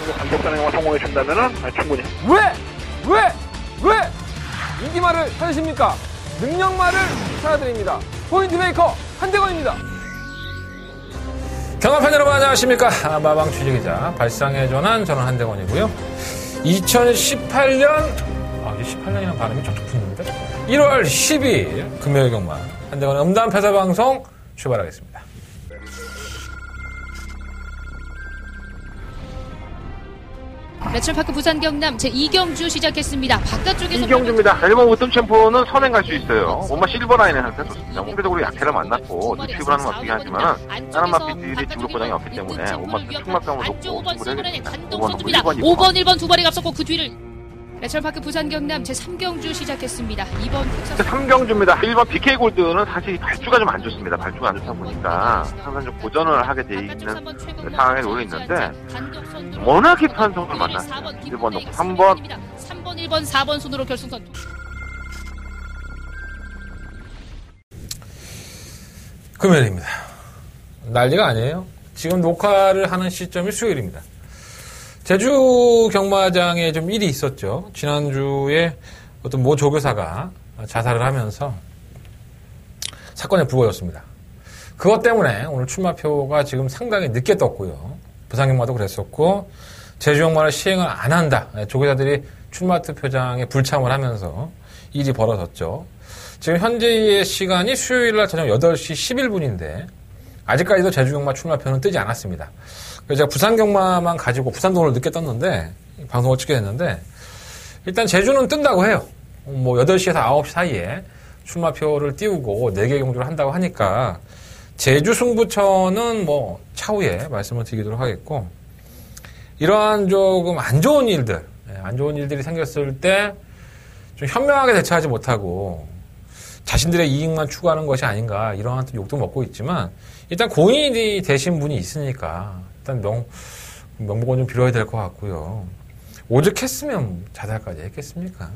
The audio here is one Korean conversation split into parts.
정도 간격 단행만 성공해 준다면은 충분히. 왜 인기말을 찾으십니까? 능력말을 찾아드립니다. 포인트 메이커 한대건입니다. 경합fan 여러분 안녕하십니까? 마방 취재기자 발상의 전환 저는 한대건이고요. 2018년 이제 18년이라는 발음이 촉촉 붙는데 1월 12일 금요일 경마 한대건의 음담 패사 방송 출발하겠습니다. 매철파크 부산 경남 제2경주 시작했습니다. 바깥쪽에서 이경주입니다. 1번 우승 챔프는 선행 갈 수 있어요. 엄마 실버 라인의 상태 좋습니다. 상대적으로 약해를 만났고 투입을 하는 건 어떻게 하지만 다른 마피들이 진로 고장이 없기 때문에 엄마 충막병을 놓고 승부를 해야겠습니다. 5번 1번 두 발이 앞섰고 그 뒤를 매철파크 부산 경남 제3경주 시작했습니다. 2번 3경주입니다. 1번 BK 골드는 사실 발주가 좀 안 좋습니다. 발주가 안 좋다 보니까 항상 좀 고전을 하게 돼 있는 상황에 놓여 있는데 워낙에 편성을 만났어요. 1번 놓고 3번 1번 4번 순으로 결승선. 금요일입니다. 난리가 아니에요. 지금 녹화를 하는 시점이 수요일입니다. 제주 경마장에 좀 일이 있었죠. 지난주에 어떤 모 조교사가 자살을 하면서 사건에 불거졌습니다. 그것 때문에 오늘 출마표가 지금 상당히 늦게 떴고요. 부산 경마도 그랬었고 제주 경마를 시행을 안 한다. 조교사들이 출마 투표장에 불참을 하면서 일이 벌어졌죠. 지금 현재의 시간이 수요일날 저녁 8시 11분인데 아직까지도 제주 경마 출마표는 뜨지 않았습니다. 그래서 제가 부산 경마만 가지고 부산 돈을 늦게 떴는데 방송을 찍게 됐는데 일단 제주는 뜬다고 해요. 뭐 8시에서 9시 사이에 출마표를 띄우고 4개 경주를 한다고 하니까 제주 승부처는 뭐 차후에 말씀을 드리도록 하겠고 이러한 조금 안 좋은 일들이 생겼을 때 좀 현명하게 대처하지 못하고 자신들의 이익만 추구하는 것이 아닌가 이러한 욕도 먹고 있지만 일단 공인이 되신 분이 있으니까 일단 명복은 좀 빌어야 될 것 같고요. 오죽했으면 자살까지 했겠습니까?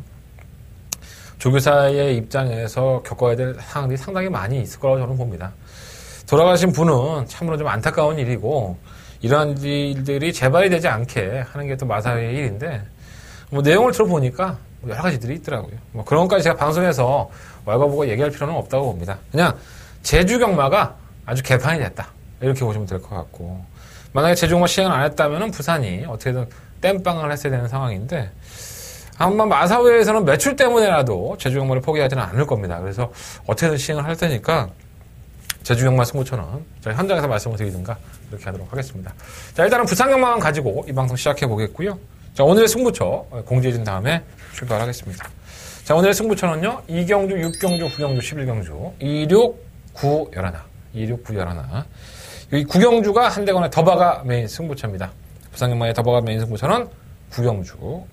조교사의 입장에서 겪어야 될 상황들이 상당히 많이 있을 거라고 저는 봅니다. 돌아가신 분은 참으로 좀 안타까운 일이고 이러한 일들이 재발이 되지 않게 하는 게 또 마사회의 일인데 뭐 내용을 들어보니까 여러 가지들이 있더라고요. 뭐 그런 것까지 제가 방송에서 왈가보고 얘기할 필요는 없다고 봅니다. 그냥 제주 경마가 아주 개판이 됐다. 이렇게 보시면 될 것 같고 만약에 제주 경마 시행을 안 했다면 부산이 어떻게든 땜빵을 했어야 되는 상황인데 아마 마사회에서는 매출 때문에라도 제주 경마를 포기하지는 않을 겁니다. 그래서 어떻게든 시행을 할 테니까 제주 경마 승부처는 저희 현장에서 말씀을 드리든가 이렇게 하도록 하겠습니다. 자, 일단은 부산 경마만 가지고 이 방송 시작해 보겠고요. 자, 오늘의 승부처 공지해 준 다음에 출발하겠습니다. 자, 오늘의 승부처는요. 2경주, 6경주, 9경주, 11경주, 26, 9, 11. 26, 9, 11. 이 9경주가 한대건의 더바가 메인 승부처입니다. 부산 경마의 더바가 메인 승부처는 9경주.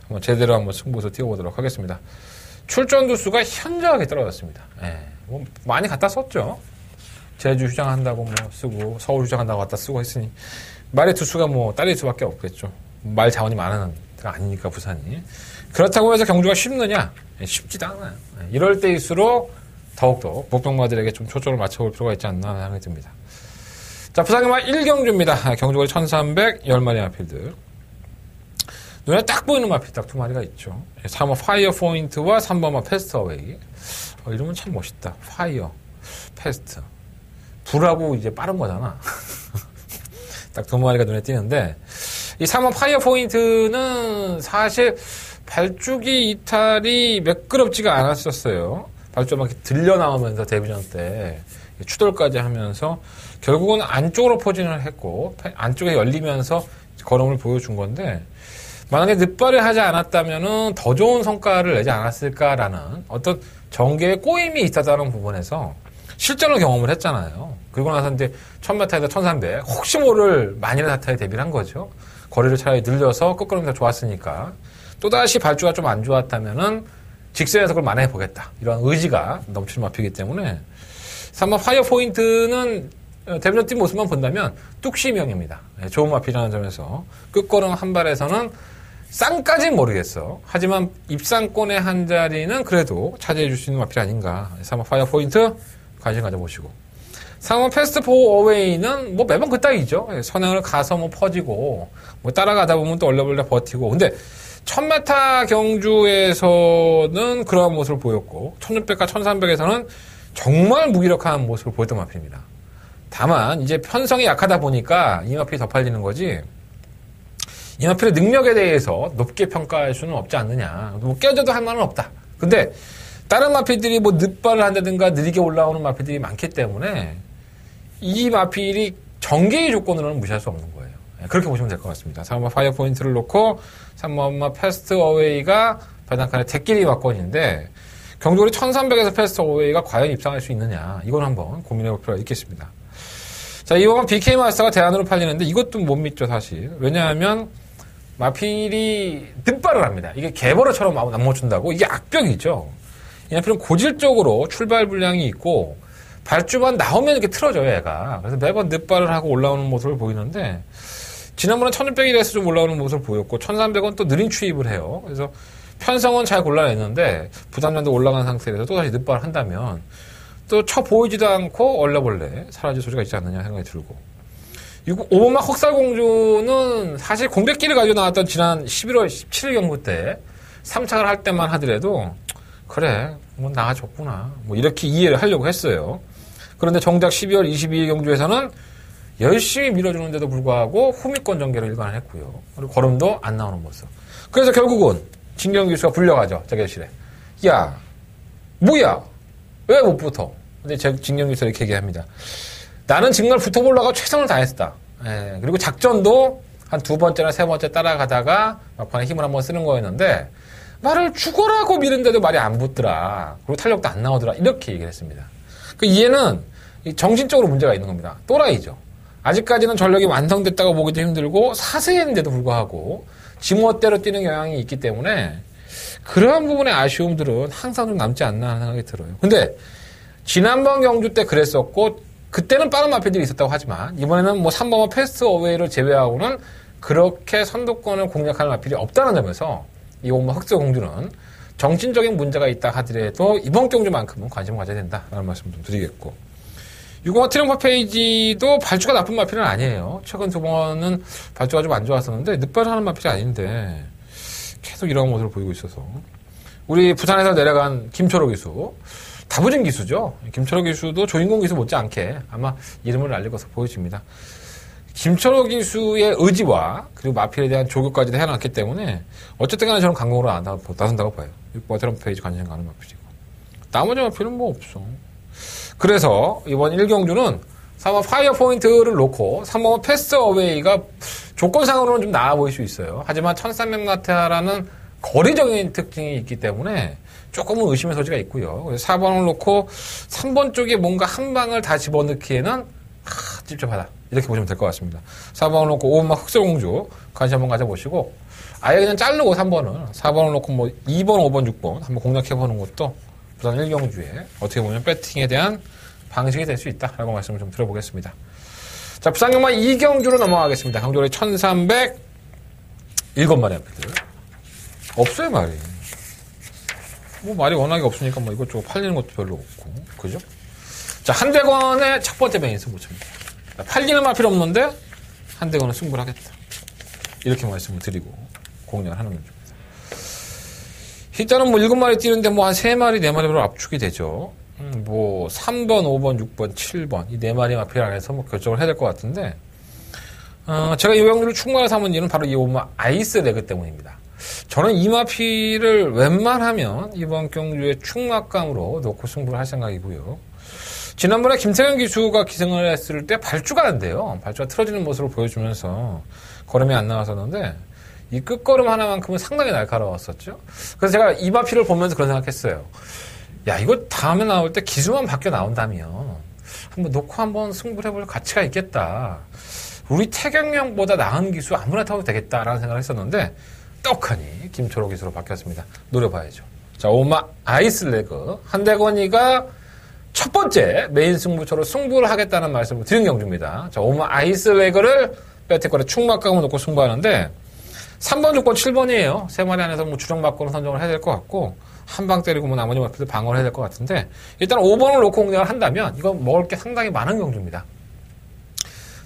한번 제대로 한번 승부수 띄워보도록 하겠습니다. 출전 두수가 현저하게 떨어졌습니다. 뭐 많이 갖다 썼죠. 제주 휴장한다고 뭐 쓰고 서울 휴장한다고 갖다 쓰고 했으니 말의 두수가 뭐 딸릴 수밖에 없겠죠. 말 자원이 많은 데가 아니니까 부산이. 그렇다고 해서 경주가 쉽느냐? 쉽지도 않아요. 이럴 때일수록 더욱더 복병마들에게 좀 초점을 맞춰볼 필요가 있지 않나 하는 생각이 듭니다. 자, 부산경마 1경주입니다. 경주거리 1300 10마리 마필들. 눈에 딱 보이는 마필 딱 2마리가 있죠. 3번 파이어 포인트와 3번만 패스트 어웨이. 이름은 참 멋있다. 파이어, 패스트. 불하고 이제 빠른 거잖아. 딱 2마리가 눈에 띄는데 이 3번 파이어 포인트는 사실 발주기 이탈이 매끄럽지가 않았었어요. 발주가 막 들려 나오면서 데뷔전 때 추돌까지 하면서 결국은 안쪽으로 포진을 했고 안쪽에 열리면서 걸음을 보여준 건데 만약에 늦발을 하지 않았다면은 더 좋은 성과를 내지 않았을까라는 어떤 전개의 꼬임이 있었다는 부분에서 실전을 경험을 했잖아요. 그리고 나서 이제 1000m에서 1300 혹시 모를 만일의 사타에 대비를 한 거죠. 거리를 차라리 늘려서 끝걸음이 더 좋았으니까 또다시 발주가 좀 안 좋았다면은 직선에서 그걸 만회해 보겠다. 이런 의지가 넘치는 마피이기 때문에 3번 파이어 포인트는 데뷔전 뛴 모습만 본다면 뚝심형입니다. 좋은 마피라는 점에서 끝걸음 한 발에서는 쌍까지는 모르겠어. 하지만 입상권의 한 자리는 그래도 차지해 줄 수 있는 마필 아닌가. 3번 파이어 포인트 관심 가져보시고 3번 패스트 포 어웨이는 뭐 매번 그따위죠. 선행을 가서 뭐 퍼지고, 뭐 따라가다 보면 또 얼레벌레 버티고. 근데 1000m 경주에서는 그러한 모습을 보였고, 1600과 1300에서는 정말 무기력한 모습을 보였던 마필입니다. 다만, 이제 편성이 약하다 보니까 이 마필이 더 팔리는 거지, 이 마필의 능력에 대해서 높게 평가할 수는 없지 않느냐. 뭐 깨져도 할 만은 없다. 근데 다른 마필들이 뭐 늪발을 한다든가 느리게 올라오는 마필들이 많기 때문에 이 마필이 정계의 조건으로는 무시할 수 없는 거예요. 그렇게 보시면 될 것 같습니다. 3번 파이어 포인트를 놓고 3번 패스트 어웨이가 배당칸의 대끼리 막건인데 경주거리 1300에서 패스트 어웨이가 과연 입상할 수 있느냐. 이건 한번 고민해 볼 필요가 있겠습니다. 자, 이번 BK 마스터가 대안으로 팔리는데 이것도 못 믿죠, 사실. 왜냐하면 마필이 득발을 합니다. 이게 개버러처럼 안 멈춘다고? 이게 악벽이죠. 이 마필은 고질적으로 출발 불량이 있고 발주만 나오면 이렇게 틀어져요, 얘가. 그래서 매번 늑발을 하고 올라오는 모습을 보이는데 지난번에 1600일에서 좀 올라오는 모습을 보였고 1300은 또 느린 추입을 해요. 그래서 편성은 잘 골라냈는데 부담량도 올라간 상태에서 또다시 늑발을 한다면 또 쳐 보이지도 않고 얼레벌레 사라질 소리가 있지 않느냐 생각이 들고, 이거 5번마 흑살공주는 사실 공백기를 가지고 나왔던 지난 11월 17일 경구 때 3착을 할 때만 하더라도 그래 뭐 나아졌구나 뭐 이렇게 이해를 하려고 했어요. 그런데 정작 12월 22일 경주에서는 열심히 밀어주는데도 불구하고 후미권 전개를 일관을 했고요. 그리고 걸음도 안 나오는 모습. 그래서 결국은 진경 기수가 불려가죠. 자기실에. 야 뭐야 왜 못 붙어? 근데 진경 기수가 이렇게 얘기합니다. 나는 정말 붙어보려고 최선을 다했다. 예, 그리고 작전도 한 2번째나 3번째 따라가다가 막판에 힘을 한번 쓰는 거였는데 말을 죽어라고 미는데도 말이 안 붙더라. 그리고 탄력도 안 나오더라. 이렇게 얘기를 했습니다. 그 이해는 정신적으로 문제가 있는 겁니다. 또라이죠. 아직까지는 전력이 완성됐다고 보기도 힘들고 사세인데도 불구하고 지멋대로 뛰는 경향이 있기 때문에 그러한 부분의 아쉬움들은 항상 좀 남지 않나 하는 생각이 들어요. 근데 지난번 경주 때 그랬었고 그때는 빠른 마필들이 있었다고 하지만 이번에는 뭐 3번과 패스트 어웨이를 제외하고는 그렇게 선두권을 공략하는 마필이 없다는 점에서 이 오마 흑서공주는 정신적인 문제가 있다 하더라도 이번 경주만큼은 관심을 가져야 된다라는 말씀 좀 드리겠고, 6번과 트리ум프 페이지도 발주가 나쁜 마필은 아니에요. 최근 2번은 발주가 좀 안 좋았었는데 늑발을 하는 마필이 아닌데 계속 이런 모습을 보이고 있어서 우리 부산에서 내려간 김철호 기수, 다부진 기수죠. 김철호 기수도 조인공 기수 못지않게 아마 이름을 날릴 것으로 보여집니다. 김철호 기수의 의지와 그리고 마필에 대한 조교까지도 해놨기 때문에 어쨌든 간에 저는 강공으로 나선다고 봐요. 6번 트럼프 페이지 관심 가는 마필이고 나머지 마필은 뭐 없어. 그래서 이번 1경주는 3번 파이어 포인트를 놓고 3번 패스트 어웨이가 조건상으로는 좀 나아 보일 수 있어요. 하지만 1300마타라는 거리적인 특징이 있기 때문에 조금은 의심의 소지가 있고요. 그래서 4번을 놓고 3번 쪽에 뭔가 한 방을 다 집어넣기에는 찝찝하다. 이렇게 보시면 될 것 같습니다. 4번을 놓고 5번만 흑설공주 관심 한번 가져보시고 아예 그냥 자르고 3번을 4번을 놓고 뭐 2번, 5번, 6번 한번 공략해보는 것도 부산 1경주에 어떻게 보면 배팅에 대한 방식이 될 수 있다라고 말씀을 좀 드려보겠습니다. 자, 부산 경마 2경주로 넘어가겠습니다. 경주거리 1300 7마리 앞에들 없어요 말이. 뭐 말이 워낙에 없으니까 뭐 이것저것 팔리는 것도 별로 없고 그죠? 자, 한대건의 첫 번째 메인 승부처입니다. 팔리는 마필 없는데 한대건은 승부를 하겠다. 이렇게 말씀을 드리고 공략을 하는 겁니다. 일단은 뭐 7마리 뛰는데 뭐 한 3마리, 4마리로 압축이 되죠. 뭐 3번, 5번, 6번, 7번 이 4마리 마필 안에서 뭐 결정을 해야 될 것 같은데 제가 이 경주를 충만을 삼은 이유는 바로 이 오마 아이스 레그 때문입니다. 저는 이 마필을 웬만하면 이번 경주에 충막감으로 놓고 승부를 할 생각이고요. 지난번에 김태경 기수가 기승을 했을 때 발주가 안 돼요. 발주가 틀어지는 모습을 보여주면서 걸음이 안 나왔었는데 이 끝걸음 하나만큼은 상당히 날카로웠었죠. 그래서 제가 이 마필을 보면서 그런 생각했어요. 야, 이거 다음에 나올 때 기수만 바뀌어 나온다면 한번 놓고 한번 승부를 해볼 가치가 있겠다. 우리 태경형보다 나은 기수 아무나 타도 되겠다라는 생각을 했었는데 떡하니 김초록 기수로 바뀌었습니다. 노려봐야죠. 자, 오마 아이스레그 한대건이가 첫 번째 메인 승부처로 승부를 하겠다는 말씀을 드린 경주입니다. 자, 오마 아이스레그를 배팅권에 충막감을 놓고 승부하는데 3번, 6번, 7번이에요. 3마리 안에서 뭐 주정받고는 선정을 해야 될 것 같고 한 방 때리고 뭐 나머지 마필들 방어를 해야 될 것 같은데 일단 5번을 놓고 공략을 한다면 이거 먹을 게 상당히 많은 경주입니다.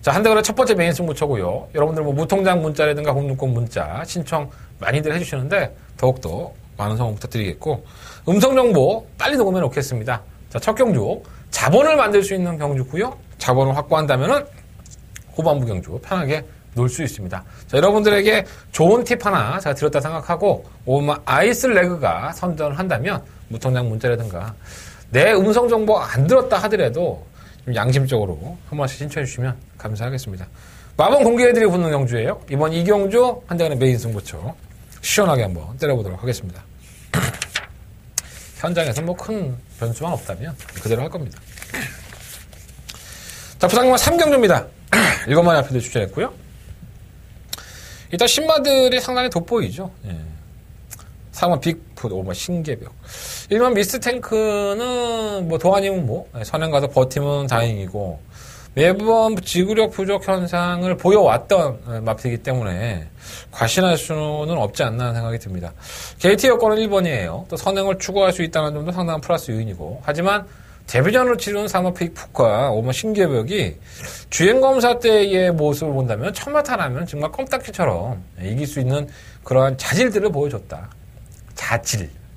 자, 한대걸의 첫 번째 메인 승부처고요. 여러분들 뭐 무통장 문자라든가 060 문자 신청 많이들 해주시는데 더욱더 많은 성원 부탁드리겠고 음성정보 빨리 녹음해 놓겠습니다. 자, 첫 경주 자본을 만들 수 있는 경주고요. 자본을 확보한다면은 후반부 경주 편하게 놀 수 있습니다. 자, 여러분들에게 좋은 팁 하나 제가 드렸다 생각하고 아이슬레그가 선전을 한다면 무통장 문자라든가 내 음성정보 안 들었다 하더라도 좀 양심적으로 한 번씩 신청해 주시면 감사하겠습니다. 마법 공개해드리고 붙는 경주예요. 이번 이 경주 한대간의 메인 승부처 시원하게 한번 때려보도록 하겠습니다. 현장에서 뭐 큰 변수만 없다면 그대로 할 겁니다. 자, 부상님은 3경주입니다. 7마리 앞에도 추천했고요. 일단 신마들이 상당히 돋보이죠. 예. 4번 빅풋, 5번 신개벽. 1번 미스트 탱크는 뭐 도안이면 뭐 선행 가서 버티면 다행이고 매번 지구력 부족 현상을 보여왔던 마피이기 때문에 과신할 수는 없지 않나 하는 생각이 듭니다. 게이트 여건은 1번이에요. 또 선행을 추구할 수 있다는 점도 상당한 플러스 요인이고 하지만 데뷔전으로 치르는 3번 픽풋과 5번 신개벽이 주행검사 때의 모습을 본다면 천마탄하면 정말 껌딱지처럼 이길 수 있는 그러한 자질들을 보여줬다.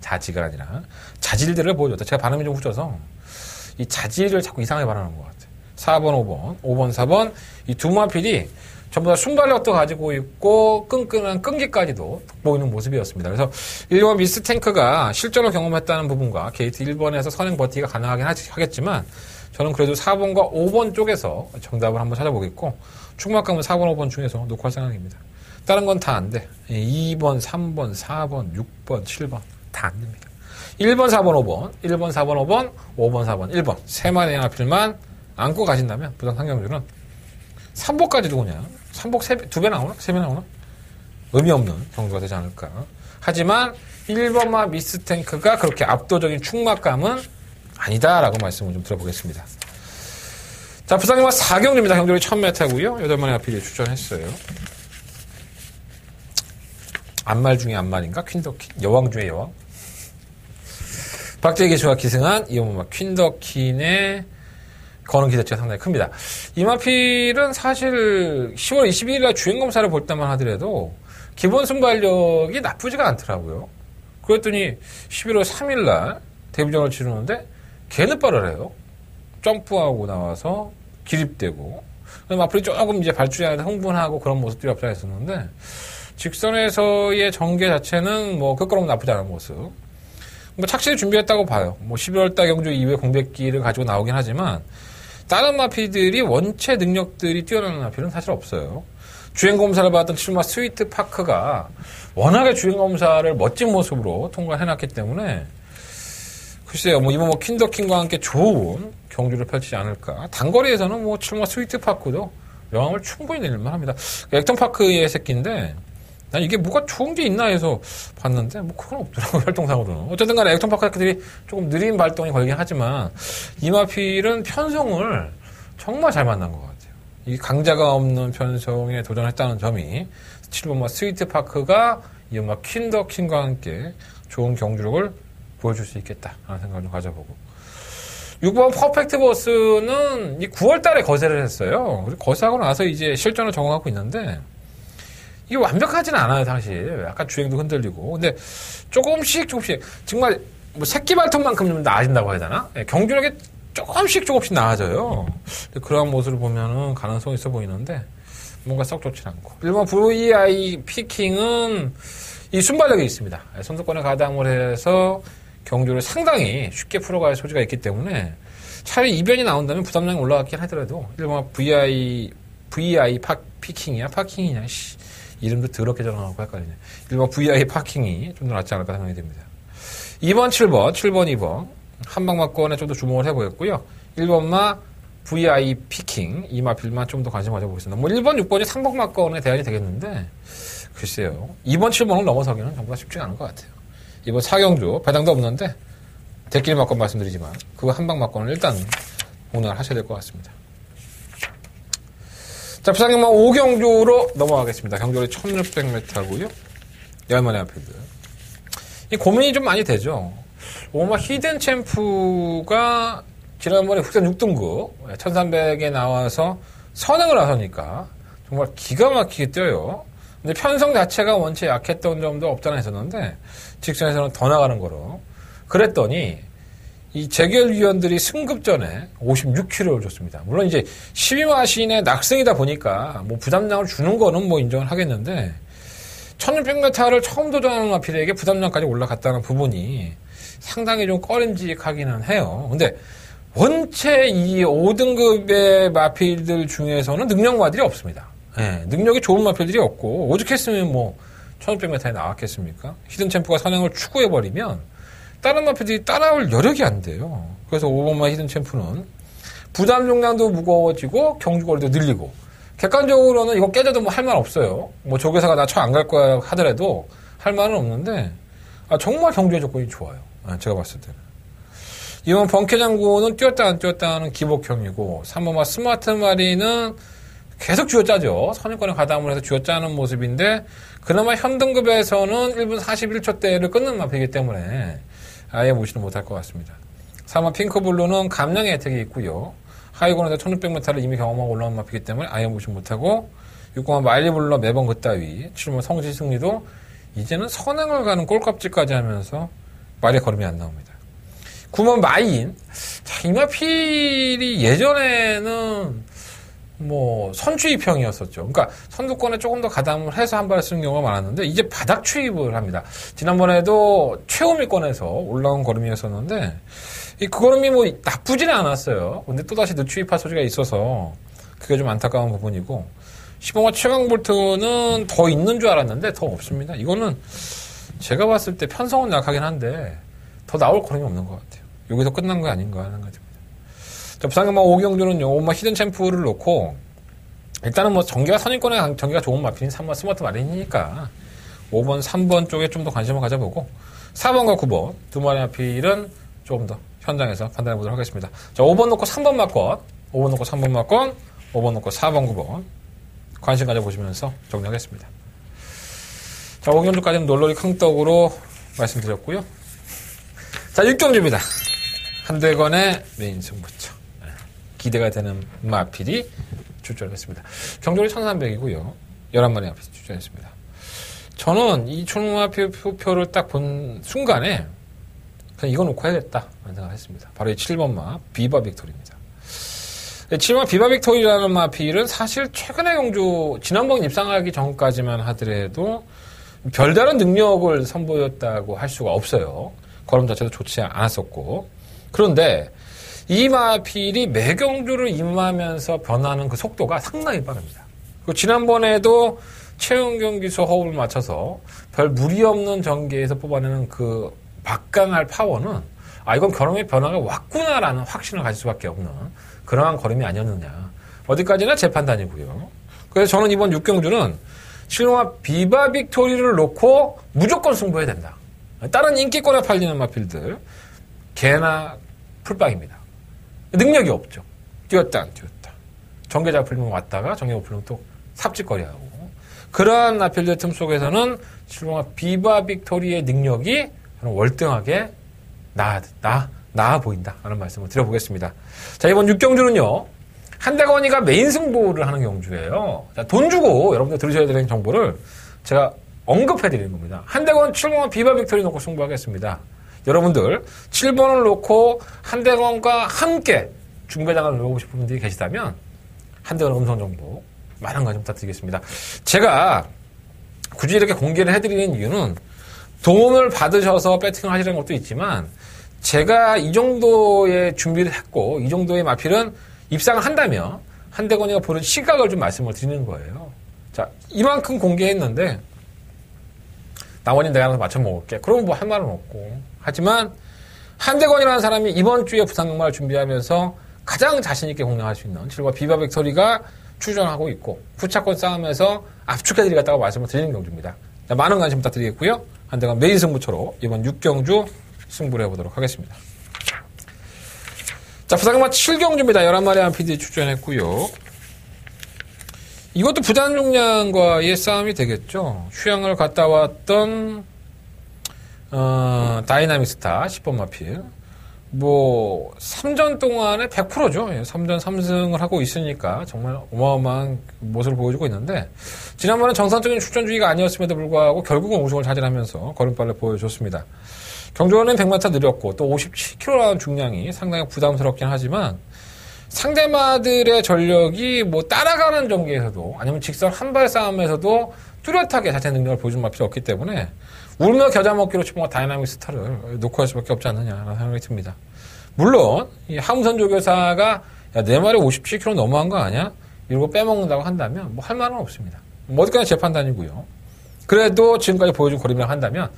자지가 아니라 자질들을 보여줬다. 제가 발음이 좀 후져서 이 자질을 자꾸 이상하게 발음하는 것 같아요. 4번, 5번, 4번 이 두 마필이 전부 다 순발력도 가지고 있고 끈끈한 끈기까지도 돋보이는 모습이었습니다. 그래서 1번 미스 탱크가 실전을 경험했다는 부분과 게이트 1번에서 선행 버티기가 가능하긴 하겠지만 저는 그래도 4번과 5번 쪽에서 정답을 한번 찾아보겠고 충막감은 4번, 5번 중에서 놓고 할 생각입니다. 다른 건 다 안 돼. 2번, 3번, 4번, 6번, 7번 다 안 됩니다. 1번, 4번, 5번, 1번, 4번, 5번, 5번, 4번, 1번 세 마리의 하필만 안고 가신다면 부산 상경주는 3복까지도 그냥 3복 2배 나오나? 3배 나오나? 의미 없는 경주가 되지 않을까. 하지만 1번마 미스탱크가 그렇게 압도적인 충막감은 아니다라고 말씀을 좀 드려보겠습니다. 자, 부산경마 4경주입니다. 경주력이 1000m고요. 8마리 하필이 추천했어요. 안말 중에 안말인가? 퀸더킨? 여왕 중에 여왕? 박재희 기수가 기승한 이어마 퀸더킨의 거는 기대치가 상당히 큽니다. 이 마필은 사실 10월 22일 날 주행검사를 볼 때만 하더라도 기본 순발력이 나쁘지가 않더라고요. 그랬더니 11월 3일 날 데뷔전을 치르는데 개느빠를 해요. 점프하고 나와서 기립대고 마필이 조금 이제 발주자한테 흥분하고 그런 모습들이 없잖았었는데 직선에서의 전개 자체는 뭐 그거는 나쁘지 않은 모습. 뭐 착실히 준비했다고 봐요. 뭐 11월 달 경주 이후에 공백기를 가지고 나오긴 하지만 다른 마필들이 원체 능력들이 뛰어나는 마필은 사실 없어요. 주행검사를 받았던 7마 스위트 파크가 워낙에 주행검사를 멋진 모습으로 통과해놨기 때문에 글쎄요, 뭐 이번 뭐 퀸더킹과 함께 좋은 경주를 펼치지 않을까. 단거리에서는 뭐 7마 스위트 파크도 명함을 충분히 내릴만 합니다. 액턴 파크의 새끼인데 난 이게 뭐가 좋은 게 있나 해서 봤는데 뭐 그건 없더라고요. 활동상으로는. 어쨌든 간에 액턴 파크들이 조금 느린 발동이 걸리긴 하지만 이마필은 편성을 정말 잘 만난 것 같아요. 이 강자가 없는 편성에 도전했다는 점이 7번마 스위트 파크가 이 음악 퀸더킹과 함께 좋은 경주력을 보여줄 수 있겠다라는 생각을 좀 가져보고 6번 퍼펙트 버스는 이 9월 달에 거세를 했어요. 그리고 거세하고 나서 이제 실전을 적응하고 있는데 이게 완벽하지는 않아요, 사실. 약간 주행도 흔들리고. 근데 조금씩 정말 뭐 새끼 발톱만큼 좀 나아진다고 해야 되나? 경주력이 조금씩 나아져요. 그런 모습을 보면은 가능성이 있어 보이는데 뭔가 썩 좋진 않고. 1번 VI 피킹은 이 순발력이 있습니다. 선두권에 가담을 해서 경주를 상당히 쉽게 풀어갈 소지가 있기 때문에 차라리 이변이 나온다면 부담량이 올라갔긴 하더라도 1번 VI 피킹이야? 파킹이냐? 이름도 더럽게 정하고 헷갈리네. 1번 VI 파킹이 좀 더 낫지 않을까 생각이 됩니다. 2번 7번 2번 한방막권에 좀 더 주목을 해보겠고요. 1번마 VI 피킹 이 마필만 좀 더 관심 가져보겠습니다. 뭐 1번 6번이 상복막권에 대안이 되겠는데 글쎄요. 2번 7번을 넘어서기는 정말 쉽지 않은 것 같아요. 이번 4경주 배당도 없는데 대길 막권 말씀드리지만 그거 한방막권을 일단 공략을 하셔야 될 것 같습니다. 자, 부산경마 5경주로 넘어가겠습니다. 경주력이 1600m고요. 10마리 앞필드. 이 고민이 좀 많이 되죠. 오마 히든 챔프가 지난번에 국산 6등급 1300에 나와서 선행을 나서니까 정말 기가 막히게 뛰어요. 근데 편성 자체가 원체 약했던 점도 없잖아 했었는데 직전에서는 더 나가는 거로. 그랬더니 이 재결위원들이 승급 전에 56kg를 줬습니다. 물론 이제 12마신의 낙승이다 보니까 뭐 부담량을 주는 거는 뭐 인정을 하겠는데 1600m를 처음 도전하는 마필에게 부담량까지 올라갔다는 부분이 상당히 좀 꺼림직하기는 해요. 근데 원체 이 5등급의 마필들 중에서는 능력마들이 없습니다. 예, 능력이 좋은 마필들이 없고 오죽했으면 뭐 1600m에 나왔겠습니까? 히든 챔프가 선행을 추구해버리면 다른 마필들이 따라올 여력이 안 돼요. 그래서 5번마 히든 챔프는 부담 용량도 무거워지고 경주거리도 늘리고 객관적으로는 이거 깨져도 뭐 할 말 없어요. 뭐 조교사가 나 쳐 안 갈 거야 하더라도 할 말은 없는데 정말 경주의 조건이 좋아요. 제가 봤을 때는. 이번 번케 장군은 뛰었다 안 뛰었다 하는 기복형이고 3번마 스마트 마리는 계속 쥐어짜죠. 선행권에 가담을 해서 쥐어짜는 모습인데 그나마 현등급에서는 1분 41초대를 끊는 마필이기 때문에 아예 무시는 못할 것 같습니다. 3번 핑크블루는 감량의 혜택이 있고요. 하이건에서 1600m를 이미 경험하고 올라온 마필이기 때문에 아예 무시 못하고 6번 마일리블러 매번 그따위 7번 성지 승리도 이제는 선행을 가는 꼴값지까지 하면서 말의 걸음이 안 나옵니다. 9번 마인. 자, 이 마필이 예전에는 뭐 선추입형이었었죠. 그러니까 선두권에 조금 더 가담을 해서 한 발을 쓰는 경우가 많았는데 이제 바닥 추입을 합니다. 지난번에도 최후밀권에서 올라온 걸음이었었는데 그 걸음이 뭐 나쁘지는 않았어요. 근데 또다시 늦추입할 소지가 있어서 그게 좀 안타까운 부분이고 15번 최강볼트는 더 있는 줄 알았는데 더 없습니다. 이거는 제가 봤을 때 편성은 약하긴 한데 더 나올 걸음이 없는 것 같아요. 여기서 끝난 거 아닌가 하는 생각이 듭니다. 자, 부산경마 오경주는요, 5번 히든 챔프를 놓고, 일단은 뭐 전기가 선임권에 전기가 좋은 마필인 3번 스마트 마린이니까, 5번, 3번 쪽에 좀 더 관심을 가져보고, 4번과 9번, 두 마리 마필은 조금 더 현장에서 판단해 보도록 하겠습니다. 자, 5번 놓고 3번 맞건, 5번 놓고 3번 맞건, 5번 놓고 4번, 9번, 관심 가져보시면서 정리하겠습니다. 자, 오경주까지는 놀러리 캉떡으로 말씀드렸고요. 자, 6경주입니다. 한대건의 메인 승부처. 기대가 되는 마필이 출전했습니다. 경주는 1300이고요. 11마리 마필이 출전했습니다. 저는 이 초마필 표를 딱 본 순간에 그냥 이거 놓고 해야겠다 라는 생각을 했습니다. 바로 이 7번마 비바 빅토리입니다. 7번마 비바 빅토리라는 마필은 사실 최근의 경주 지난번 입상하기 전까지만 하더라도 별다른 능력을 선보였다고 할 수가 없어요. 걸음 자체도 좋지 않았었고 그런데 이 마필이 매경주를 임하면서 변하는 그 속도가 상당히 빠릅니다. 그리고 지난번에도 최은경 기수 호흡을 맞춰서 별 무리 없는 전개에서 뽑아내는 그 막강할 파워는 이건 걸음의 변화가 왔구나라는 확신을 가질 수밖에 없는 그러한 걸음이 아니었느냐. 어디까지나 제 판단이고요. 그래서 저는 이번 6경주는 실용화 비바 빅토리를 놓고 무조건 승부해야 된다. 다른 인기권에 팔리는 마필들 개나 풀빵입니다. 능력이 없죠. 뛰었다 안 뛰었다. 전개자 풀리면 왔다가 전개가 풀리면 또 삽질거리하고 그러한 마필들 틈 속에서는 실용화 비바 빅토리의 능력이 월등하게 나아 보인다 라는 말씀을 드려보겠습니다. 자, 이번 6경주는요 한대건이가 메인 승부를 하는 경주예요. 자, 돈 주고 여러분들 들으셔야 되는 정보를 제가 언급해드리는 겁니다. 한대건 7번 비바 빅토리 놓고 승부하겠습니다. 여러분들 7번을 놓고 한대건과 함께 중배당을 놓고 싶은 분들이 계시다면 한대건 음성 정보 많은 관심 부탁드리겠습니다. 제가 굳이 이렇게 공개를 해드리는 이유는 도움을 받으셔서 배팅을 하시는 것도 있지만 제가 이 정도의 준비를 했고 이 정도의 마필은 입상을 한다면 한대건이가 보는 시각을 좀 말씀을 드리는 거예요. 자, 이만큼 공개했는데 나머지는 내가 맞춰 먹을게. 그러면 뭐 할 말은 없고. 하지만 한대건이라는 사람이 이번 주에 부산경마를 준비하면서 가장 자신있게 공략할 수 있는 7번 비바 빅토리가 출전하고 있고 후차권 싸움에서 압축해드리겠다고 말씀을 드리는 경주입니다. 자, 많은 관심 부탁드리겠고요. 한대건 메인 승부처로 이번 6경주 승부를 해보도록 하겠습니다. 자, 부산경마 7경주입니다. 11마리 한피디 출전했고요. 이것도 부산중량과의 싸움이 되겠죠. 휴양을 갔다 왔던 다이나믹 스타 10번 마필. 뭐 3전 동안에 100%죠. 3전 3승을 하고 있으니까 정말 어마어마한 모습을 보여주고 있는데 지난번에 정상적인 출전주의가 아니었음에도 불구하고 결국은 우승을 차지하면서 걸음발을 보여줬습니다. 경주는 100m 느렸고 또 57kg라는 중량이 상당히 부담스럽긴 하지만 상대마들의 전력이 뭐 따라가는 전개에서도 아니면 직선 한발 싸움에서도 뚜렷하게 자체 능력을 보여준 마필이 없기 때문에 울며 겨자 먹기로 치면 다이나믹 스타를 놓고 할 수밖에 없지 않느냐라는 생각이 듭니다. 물론 이 하무선 조교사가 야, 내 말이 57kg 너무한 거 아니야? 이러고 빼먹는다고 한다면 뭐 할 말은 없습니다. 뭐 어디까지 제 판단이고요. 그래도 지금까지 보여준 거리랑 한다면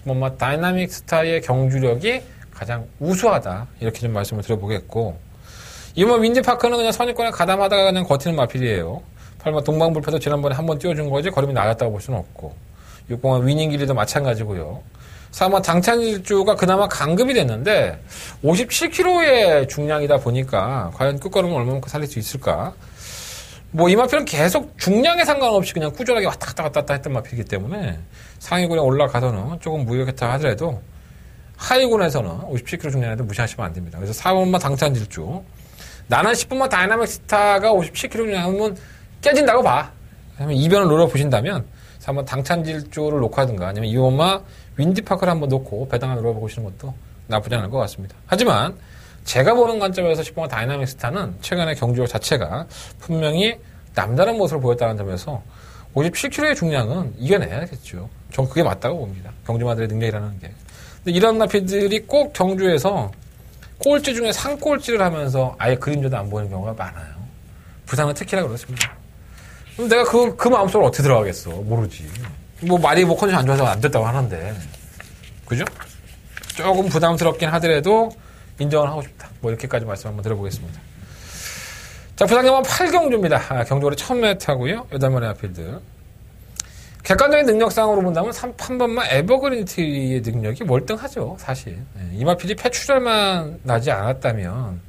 뭐 다이나믹 스타의 경주력이 가장 우수하다 이렇게 좀 말씀을 드려보겠고 이번 윈디파크는 그냥 선입권에 가담하다가 그냥 버티는 마필이에요. 8번 동방불패도 지난번에 한번 띄워준 거지 걸음이 낮았다고 볼 수는 없고 6번은 위닝길이도 마찬가지고요. 3번 당찬일주가 그나마 강급이 됐는데 57kg의 중량이다 보니까 과연 끝걸음을 얼마만큼 살릴 수 있을까? 뭐 이 마필은 계속 중량에 상관없이 그냥 꾸준하게 왔다 갔다 했던 마필이기 때문에 상위군에 올라가서는 조금 무역했다 하더라도 하위군에서는 57kg 중량에도 무시하시면 안 됩니다. 그래서 4번만 당찬일주 나는 10번만 다이나믹 스타가 57kg 중량이면 깨진다고 봐. 그러면 이변을 노려보신다면 3번 당찬질주를 놓고 하든가 아니면 2번만 윈디파크를 한번 놓고 배당을 노려보시는 것도 나쁘지 않을 것 같습니다. 하지만 제가 보는 관점에서 10번만 다이나믹 스타는 최근의 경주력 자체가 분명히 남다른 모습을 보였다는 점에서 57kg의 중량은 이겨내야겠죠. 전 그게 맞다고 봅니다. 경주마들의 능력이라는 게. 근데 이런 마필들이 꼭 경주에서 꼴찌 중에 상꼴찌를 하면서 아예 그림자도 안 보이는 경우가 많아요. 부산은 특히나 그렇습니다. 그럼 내가 그 마음속으로 어떻게 들어가겠어? 모르지. 뭐 말이 뭐 컨디션 안 좋아서 안 됐다고 하는데. 그죠? 조금 부담스럽긴 하더라도 인정을 하고 싶다. 뭐 이렇게까지 말씀 한번 드려보겠습니다. 자, 부산경만 8경주입니다. 경주를 처음 매트하고요. 8번의 아필드. 객관적인 능력상으로 본다면 3번만 에버그린트의 능력이 월등하죠. 사실. 이 마필이 폐출혈만 나지 않았다면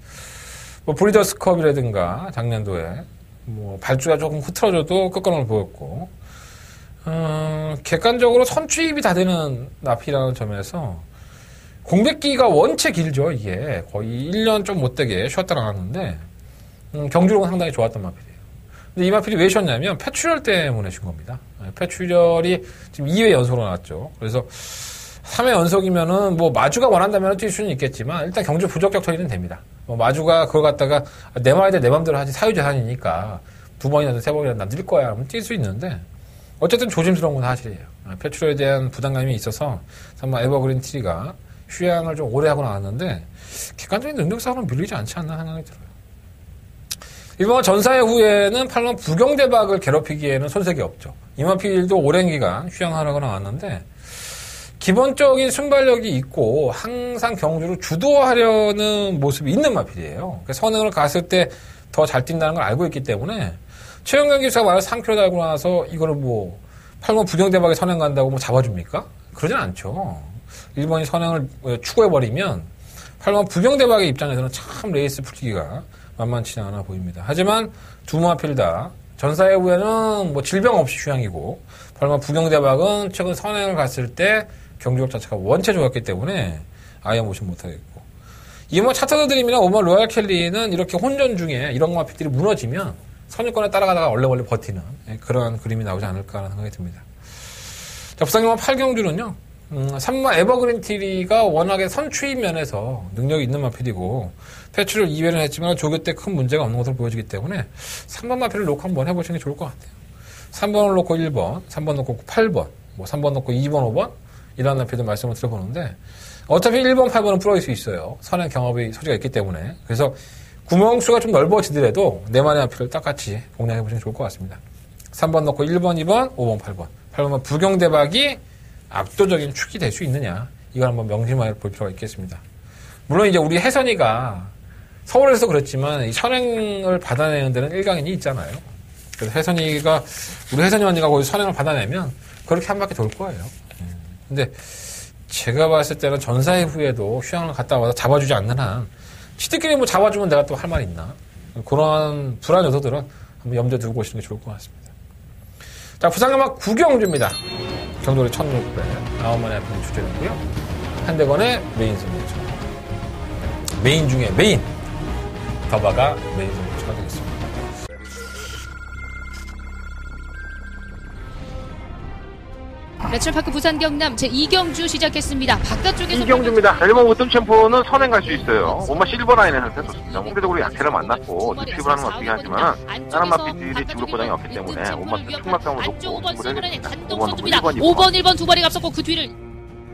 뭐 브리더스컵이라든가 작년도에 뭐 발주가 조금 흐트러져도 끝걸음을 보였고 객관적으로 선취입이 다 되는 나필이라는 점에서 공백기가 원체 길죠. 이게 거의 1년 좀 못되게 쉬었다 나왔는데 경주력은 상당히 좋았던 마필이에요. 근데 이 마필이 왜 쉬었냐면 폐출혈 때문에 쉰 겁니다. 폐출혈이 지금 2회 연속으로 나왔죠. 그래서 3회 연속이면은 뭐 마주가 원한다면 뛸 수는 있겠지만 일단 경주 부적격 처리는 됩니다. 뭐 마주가 그걸 갖다가 내 말에 내 맘대로 하지 사유재산이니까 2번이나 3번이나 나 뛸 거야 하면 뛸 수 있는데 어쨌든 조심스러운 건 사실이에요. 폐출혈에 대한 부담감이 있어서 3번 에버그린 트리가 휴양을 좀 오래 하고 나왔는데 객관적인 능력상으로는 밀리지 않지 않나 생각이 들어요. 이번 전사회 후에는 8번 부경대박을 괴롭히기에는 손색이 없죠. 이마필도 오랜 기간 휴양하라고 나왔는데 기본적인 순발력이 있고 항상 경주를 주도하려는 모습이 있는 마필이에요. 선행을 갔을 때 더 잘 뛴다는 걸 알고 있기 때문에 최영경 기사가 말해서 3km 달고 나서 이거를 뭐 8번 부경대박에 선행 간다고 뭐 잡아줍니까? 그러진 않죠. 1번이 선행을 추구해버리면 8번 부경대박의 입장에서는 참 레이스 풀기가 만만치 않아 보입니다. 하지만 두 마필 다 전사회 후에는 뭐 질병 없이 휴양이고 8번 부경대박은 최근 선행을 갔을 때 경주력 자체가 원체 좋았기 때문에 아예 모신 못하겠고 2번 차터드 드림이나 5번 로얄 켈리는 이렇게 혼전 중에 이런 마필들이 무너지면 선유권에 따라가다가 얼레벌레 버티는 그런 그림이 나오지 않을까라는 생각이 듭니다. 자, 부산경만 8경주는요. 3번 에버그린 티리가 워낙에 선추입 면에서 능력이 있는 마필이고 패출을 2회는 했지만 조교 때 큰 문제가 없는 것으로 보여지기 때문에 3번 마필을 놓고 한번 해보시는 게 좋을 것 같아요. 3번을 놓고 1번, 3번 놓고 8번, 뭐 3번 놓고 2번, 5번 이런 마필도 말씀을 드려보는데 어차피 1번, 8번은 풀어질 수 있어요. 선행 경험의 소지가 있기 때문에. 그래서 구멍수가 좀 넓어지더라도 네마리 마필을 딱같이 공략해보시는 게 좋을 것 같습니다. 3번 놓고 1번, 2번, 5번, 8번. 8번은 부경대박이 압도적인 축이 될 수 있느냐. 이걸 한번 명심해 볼 필요가 있겠습니다. 물론 이제 우리 혜선이가 서울에서 그랬지만 이 선행을 받아내는 데는 일강인이 있잖아요. 그래서 혜선이가, 우리 혜선이 언니가 거기서 선행을 받아내면 그렇게 한 바퀴 돌 거예요. 근데 제가 봤을 때는 전사회 후에도 휴양을 갔다 와서 잡아주지 않는 한 치트끼리 뭐 잡아주면 내가 또 할 말이 있나. 그런 불안 요소들은 한번 염두에 두고 보시는 게 좋을 것 같습니다. 자, 부산경마 9경주입니다. 경돌이 1600, 9마리 아피들이 출전했고요. 한대건의 메인 승부처. 메인 중에 메인! 더바가 메인 승부처가 되겠습니다. 레철파크 부산 경남 제2경주 시작했습니다. 바깥쪽에서 이경주입니다. 1번 우승 챔프는 선행 갈 수 있어요. 엄마 실버 라인에서 됐었습니다. 상대적으로 약체를 만났고 뒤집을 하는 건 중요하지만 다른 마피들이 지구력 보장이 없기 때문에 엄마 충막감을 놓고 승부를 해야겠습니다. 5번 1번 두 발이 앞섰고 그 뒤를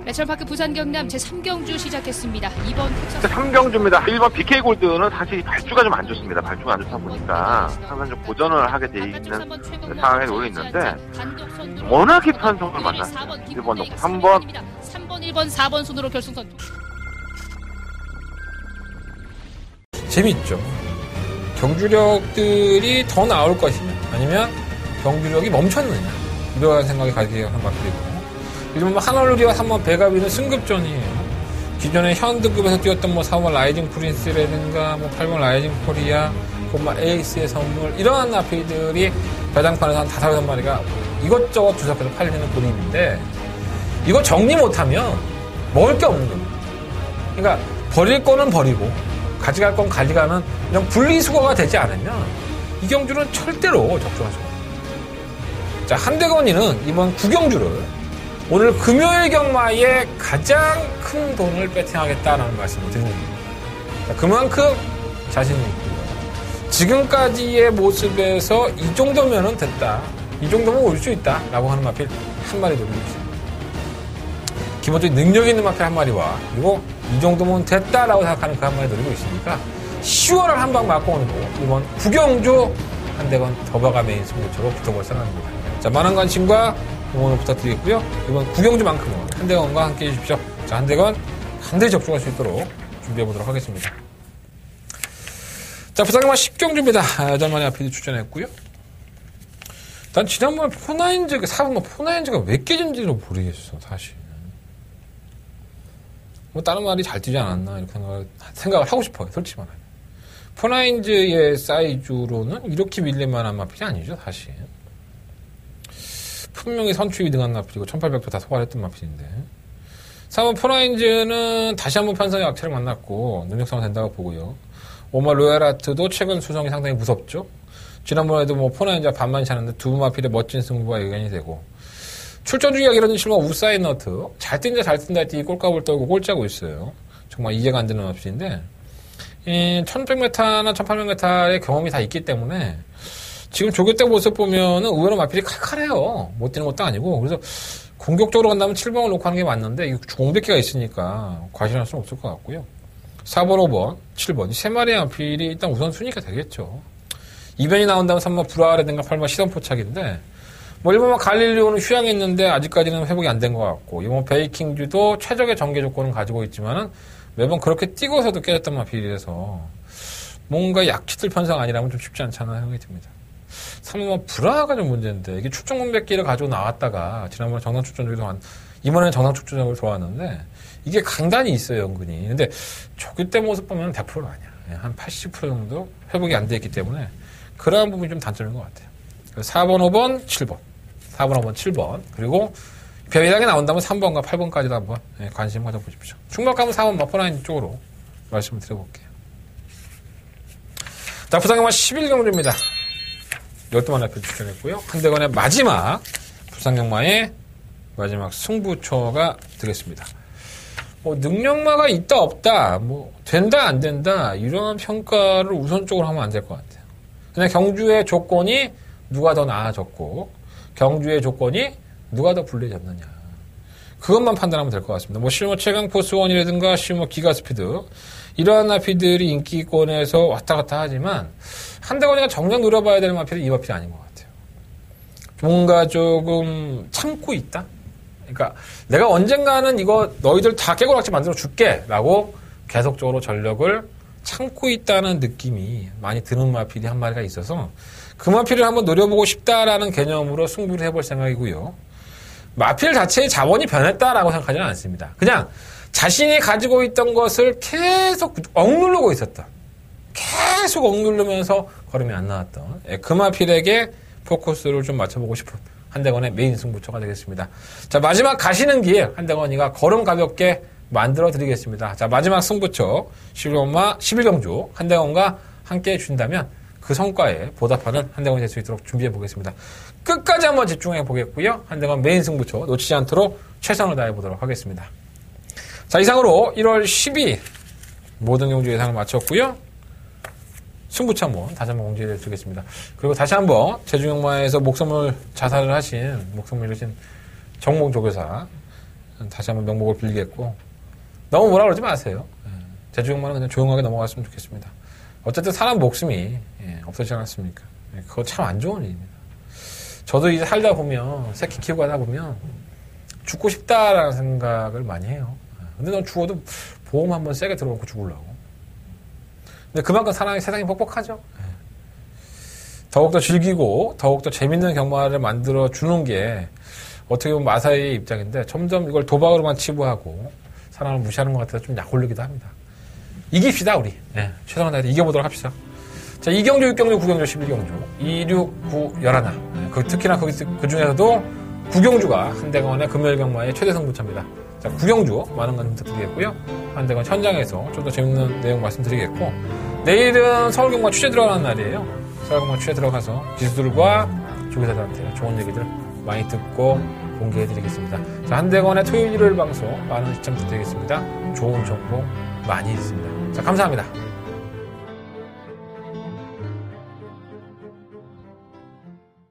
레철파크 부산 경남 제3경주 시작했습니다. 2번 3경주입니다. 1번 BK 골드는 사실 발주가 좀 안 좋습니다. 발주가 안 좋다 보니까 항상 좀 고전을 하게 돼 있는 상황에 놓여 있는데 워낙에 편성을 만났어요. 1번 놓고 3번 1번 4번 순으로 결승선. 재밌죠. 경주력들이 더 나올 것이냐 아니면 경주력이 멈췄느냐 이러한 생각이 가지게 한 바퀴고 요즘 한올리와 3번 배가비는 승급전이에요. 기존에 현등급에서 뛰었던 4번 라이징 프린스라든가 8번 라이징 코리아, 에이스의 선물 이러한 아피들이 배당판에서 한 5-6마리가 이것저것 주석해서 팔리는 그림인데 이거 정리 못하면 먹을 게 없는 겁니다. 그러니까 버릴 거는 버리고 가져갈 건 가져가는 그냥 분리수거가 되지 않으면 이 경주는 절대로 적중할 수가 없습니다. 자, 한대건이는 이번 9경주를 오늘 금요일 경마에 가장 큰 돈을 배팅하겠다는 말씀을 드립니다. 그만큼 자신이 있고요. 지금까지의 모습에서 이 정도면 됐다. 이 정도면 올 수 있다. 라고 하는 마필 한 마리 노리고 있습니다. 기본적인 능력 있는 마필 한 마리와 그리고 이 정도면 됐다라고 생각하는 그 한 마리 노리고 있으니까 10월을 한 방 맞고 오는 거 이번 9경주 한대건 더바가 메인 승부처로 붙어볼 생각입니다. 자, 많은 관심과 응원을 부탁드리겠고요. 이번 9경주만큼은 한대건과 함께 해주십시오. 자, 한대건 반드시 접종할 수 있도록 준비해보도록 하겠습니다. 자, 부산경마 10경주입니다. 8마리 앞에 출전했고요. 난 지난번에 포나인즈가, 4번 포나인즈가 왜 깨진지를 모르겠어, 사실. 다른 말이 잘 뛰지 않았나, 이렇게 생각을 하고 싶어요, 솔직히 말하면. 포나인즈의 사이즈로는 이렇게 밀릴만한 마필이 아니죠, 사실. 분명히 선출이 등한 마필이고 1800도 다 소화했던 마필인데 3번 포나인즈는 다시 한번 편성의 악체를 만났고 능력상은 된다고 보고요. 오마 로얄아트도 최근 수성이 상당히 무섭죠. 지난번에도 포나인즈가 반만 차는데 두 마필의 멋진 승부가 예견이 되고 출전 주기가 길어진 실버 우사인너트 잘 뛴다 잘 뛴다 했더니 꼴값을 떨고 꼴짜고 있어요. 정말 이해가 안 되는 마필인데 1100m나 1800m의 경험이 다 있기 때문에 지금 조교 때 모습 보면은 의외로 마필이 칼칼해요. 못 뛰는 것도 아니고. 그래서 공격적으로 간다면 7번을 놓고 하는 게 맞는데, 이거 공백기가 있으니까 과신할 수는 없을 것 같고요. 4번, 5번, 7번. 이 세 마리의 마필이 일단 우선순위가 되겠죠. 이변이 나온다면 3번 불화라든가 8번 시선포착인데, 1번 갈릴리오는 휴양했는데 아직까지는 회복이 안 된 것 같고, 이번 베이킹주도 최적의 전개 조건을 가지고 있지만은 매번 그렇게 뛰고서도 깨졌던 마필이라서 뭔가 약치들 편성 아니라면 좀 쉽지 않잖아 생각이 듭니다. 3번 불화가 좀 문제인데 이게 출전 공백기를 가지고 나왔다가 지난번에 정상 출전적으로 이번에는 정상 출전적으로 들어왔는데 이게 강단이 있어요 은근히. 근데 조기 때 모습 보면 100%는 아니야. 한 80% 정도 회복이 안 돼 있기 때문에 그러한 부분이 좀 단점인 것 같아요. 4번 5번 7번 4번 5번 7번 그리고 배당이 나온다면 3번과 8번까지도 한번 관심 가져보십시오. 충격감은 4번 마포라인 쪽으로 말씀을 드려볼게요. 자, 부산경마 11경주입니다. 12마리 앞에 출전했고요. 한대건의 마지막 부산경마의 마지막 승부처가 되겠습니다. 능력마가 있다 없다, 된다 안 된다 이런 평가를 우선적으로 하면 안 될 것 같아요. 그냥 경주의 조건이 누가 더 나아졌고 경주의 조건이 누가 더 불리해졌느냐 그것만 판단하면 될 것 같습니다. 실버 최강 포스원이라든가 실버 기가스피드 이러한 마필들이 인기권에서 왔다 갔다 하지만 한대건이가 정작 노려봐야 되는 마필은 이 마필이 아닌 것 같아요. 뭔가 조금 참고 있다? 그러니까 내가 언젠가는 이거 너희들 다 깨고락지 만들어 줄게 라고 계속적으로 전력을 참고 있다는 느낌이 많이 드는 마필이 한 마리가 있어서 그 마필을 한번 노려보고 싶다라는 개념으로 승부를 해볼 생각이고요. 마필 자체의 자원이 변했다라고 생각하지는 않습니다. 그냥 자신이 가지고 있던 것을 계속 억누르고 있었던, 계속 억누르면서 걸음이 안 나왔던 그 마필에게 포커스를 좀 맞춰보고 싶은 한대건의 메인 승부처가 되겠습니다. 자, 마지막 가시는 길 한대건이가 걸음 가볍게 만들어 드리겠습니다. 자, 마지막 승부처 11경주 한대건과 함께 해준다면 그 성과에 보답하는 한대건이 될 수 있도록 준비해 보겠습니다. 끝까지 한번 집중해 보겠고요. 한대건 메인 승부처 놓치지 않도록 최선을 다해 보도록 하겠습니다. 자, 이상으로 1월 12일 모든 경주 예상을 마쳤고요. 승부처 한번 다시 한번 공지해 드리겠습니다. 그리고 다시 한번 제주경마에서 목숨을 자살을 하신, 목숨을 잃으신 정몽 조교사 다시 한번 명복을 빌겠고, 너무 뭐라 그러지 마세요. 제주경마는 그냥 조용하게 넘어갔으면 좋겠습니다. 어쨌든 사람 목숨이 없어지지 않았습니까? 그거 참 안 좋은 일입니다. 저도 이제 살다 보면, 새끼 키우고 하다 보면 죽고 싶다라는 생각을 많이 해요. 근데 넌 죽어도 보험 한번 세게 들어놓고 죽으려고. 근데 그만큼 세상이 뻑뻑하죠. 더욱더 즐기고 더욱더 재밌는 경마를 만들어 주는 게 어떻게 보면 마사이의 입장인데, 점점 이걸 도박으로만 치부하고 사람을 무시하는 것 같아서 좀 약올리기도 합니다. 이깁시다, 우리. 최선을 다해서 이겨보도록 합시다. 자, 2경주, 6경주, 9경주, 11경주 2, 6, 9, 11. 특히나 그 중에서도 9경주가 한대건의 금요일 경마의 최대 승부처입니다. 자, 9경주 많은 관심 부탁드리겠고요. 한대건 현장에서 좀 더 재밌는 내용 말씀드리겠고, 내일은 서울경마 취재 들어가는 날이에요. 서울경마 취재 들어가서 기수들과 조교사들한테 좋은 얘기들 많이 듣고 공개해드리겠습니다. 자, 한대건의 토요일 일요일 방송 많은 시청 부탁드리겠습니다. 좋은 정보 많이 있습니다. 자, 감사합니다.